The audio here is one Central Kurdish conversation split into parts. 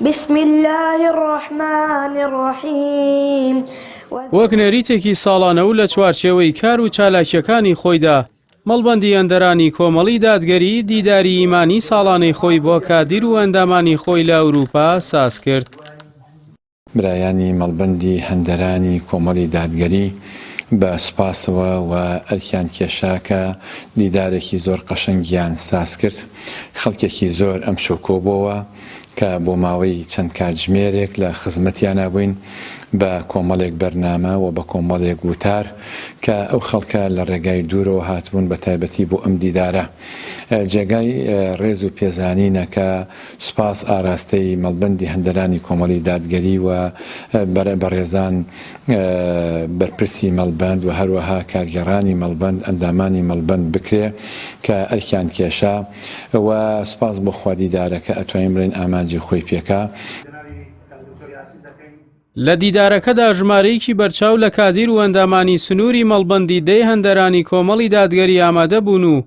بسم الله الرحمن الرحيم وەک نەریتێکی ساڵانە و لە چوارچێوەی کار و چالاکیەکانی خۆیدا مەڵبەندی ئەندەرانی کۆمەڵی دادگەری دیداری ئیمانی ساڵانەی خۆی بۆ کادیر و ئەندامانی خۆی لە ئەوروپا ساز کرد. برایانی مەڵبەندی هەندەرانی کۆمەڵی دادگەری بە سپاسەوە و ئەرکیان کێشا کە دیدارێکی زۆر قەشەنگیان ساز کرد. خەڵکێکی زۆر ئەم شەو کۆبووە کە بۆ ماوەی چەند کاتژمێرێک لە خزمەتیانە بووین بە کۆمەڵێک بەرنامە و بە کۆمەڵێک وتار کە ئەو خەڵکە لە ڕێگای دوورەوە هاتبوون بە تایبەتی بۆ ئەم دیدارە. جێگای ڕێز و پێزانینە کە سوپاس ئاراستەی مەڵبەندی هەندەرانی کۆمەڵی دادگەری و بەڕێزان بەرپرسی مەڵبەند و هەروەها کارگەڕانی مەڵبەند ئەندامانی مەڵبەند بکرێ کە ئەرکیان کێشا و سوپاس بۆ خوا دیدارەکە ئەتوانین بڵێن ئامانجی خۆی پێکا. لە دیدارەکەدا ژمارەیەکی بەرچاو لە کادیر و ئەندامانی سنووری مەڵبەندی دەی هەندەرانی کۆمەڵی دادگەری ئامادە بوون و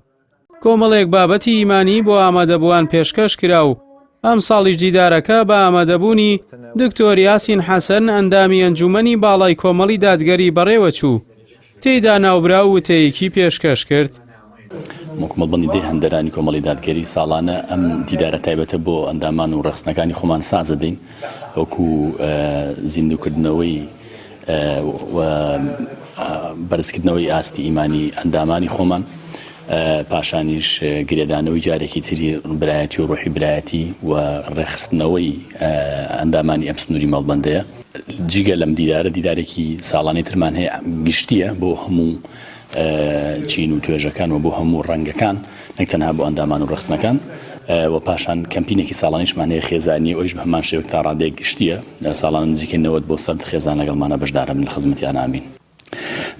کۆمەڵێک بابەتی ئیمانی بۆ ئامادەبووان پێشکەش کرا و ئەم ساڵیش دیدارەکە بە ئامادەبوونی دکتۆر یاسین حەسەن ئەندامی ئەنجومەنی باڵای کۆمەڵی دادگەری بەڕێوە چوو. تێیدا ناوبرا و وتەیەکی پێشکەش کرد. مەڵبەندی دەی هەندەرانی کۆمەڵی دادگەری ساڵانە ئەم دیدارە تایبەتە بۆ ئەندامان و ڕخستنەکانی خۆمان سازە دەین وەکو زیندوکردنەوەی بەرزکردنەوەی ئاستی ئیمانی ئەندامانی خۆمان، پاشانیش گرێدانەوەی جارێکی تری برایەتی و ڕۆحی برایەتی و ڕێخستنەوەی ئەندامانی ئەم سنووری مەڵبەندەیە. جگە لەم دیدارێکی ساڵانەی ترمان هەیە گشتیە بۆ هەموو چین و توێژەکان و بۆ هەموو ڕەنگەکان، نەک تەنها بۆ ئەندامان و ڕخستنەکان، و پاشان کەمپینێکی ساڵانیشمان هەیە خێزانی ئەویش بە هەمان شێوەیەک تا ڕادێک گشتیە. ساڵان نزیکەی 90 بۆ 100 خێزان لەگەڵمانە بەشدارە من لە خزمەتیان ئامین.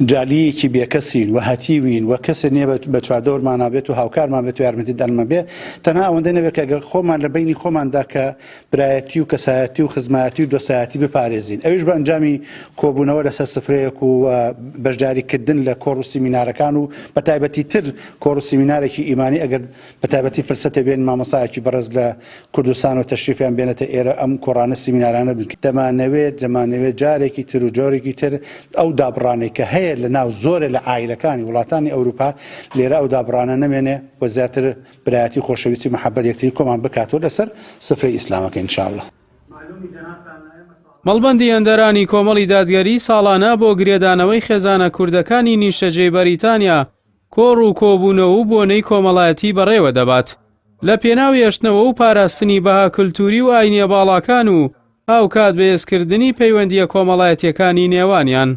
جالیەکی بێکەسین و هەتیوین و کەسێ نییە بە چواردەوەرمانە بێت و هاوکارمان بێت و یارمەتی دەرمە بێ، تەنها ئەوەندە نەبێت کە خۆمان لە بینی خۆماندا کە برایەتی و کەسایەتی و خزمەتی و دۆسایەتی بپارێزین. ئەویش بە ئەنجامی کۆبوونەوە لەسەر سفرەیەک و بەشداریکردن لە کۆڕ و سیمینارەکان و بە تایبەتی تر کۆڕ و سیمینارێکی ئیمانی ئەگەر بە تایبەتی فرسەتە بێن مامەسایەکی بەڕێز لە کوردستان و تەشریفیان بێنێتە ئێرە ئەم کۆڕانە سیمینارانە دەمانەوێت جارێکی تر و جۆرێکی تر ئەو دابڕانێک کە هەیە لە ناو زۆرە لە ئایلەکانی وڵاتانی ئەوروپا لێرە ئەو دابڕانە نەمێنێ و زیاتر برایەتی خۆشەویستی و مەحەبەت یەکتری کۆمان بکاتەوە لەسەر سفرەی ئیسلامەکە ئینشاءالله. مەڵبەندی ئەندەرانی کۆمەڵی دادگەری ساڵانە بۆ گرێدانەوەی خێزانە کوردەکانی نیشتەجێی بەریتانیا کۆڕ و کۆبوونەوە و بۆنەی کۆمەڵایەتی بەڕێوە دەبات لە پێناو هێشتنەوە و پاراستنی بەها کولتوری و ئاینیە باڵاکان و هاوکات بەهێزکردنی پەیوەندیە کۆمەڵایەتیەکانی نێوانیان.